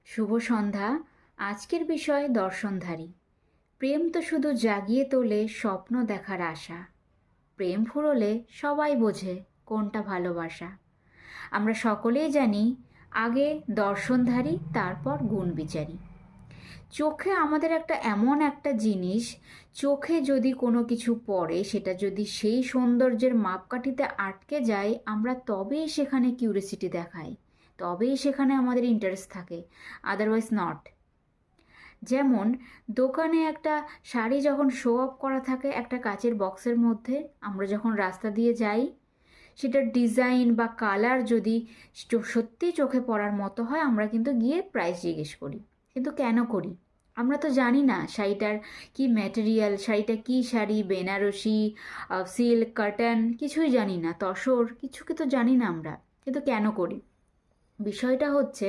শুভ সন্ধ্যা। আজকের বিষয় দর্শনধারী। প্রেম তো শুধু জাগিয়ে তোলে স্বপ্ন দেখার আশা। প্রেম ফুরোলে সবাই বোঝে কোনটা ভালোবাসা। আমরা সকলেই জানি আগে দর্শনধারী, তারপর গুণবিচারী। চোখে আমাদের এমন একটা জিনিস, চোখে যদি কোনো কিছু পড়ে সেটা যদি সেই সৌন্দর্যের মাপকাঠিতে আটকে যায়, আমরা তবেই সেখানে কিউরিসিটি দেখাই, তবেই সেখানে আমাদের ইন্টারেস্ট থাকে, আদারওয়াইজ নট। যেমন দোকানে একটা শাড়ি যখন শো অফ করা থাকে একটা কাচের বক্সের মধ্যে, আমরা যখন রাস্তা দিয়ে যাই, সেটার ডিজাইন বা কালার যদি সত্যি চোখে পড়ার মতো হয়, আমরা কিন্তু গিয়ে প্রাইস জিজ্ঞেস করি। কিন্তু কেন করি? আমরা তো জানি না শাড়িটার কি ম্যাটেরিয়াল, শাড়িটা কি শাড়ি, বেনারসি, সিল্ক, কটন, কিছুই জানি না, তসর, কিছুকে তো জানি না আমরা, কিন্তু কেন করি? বিষয়টা হচ্ছে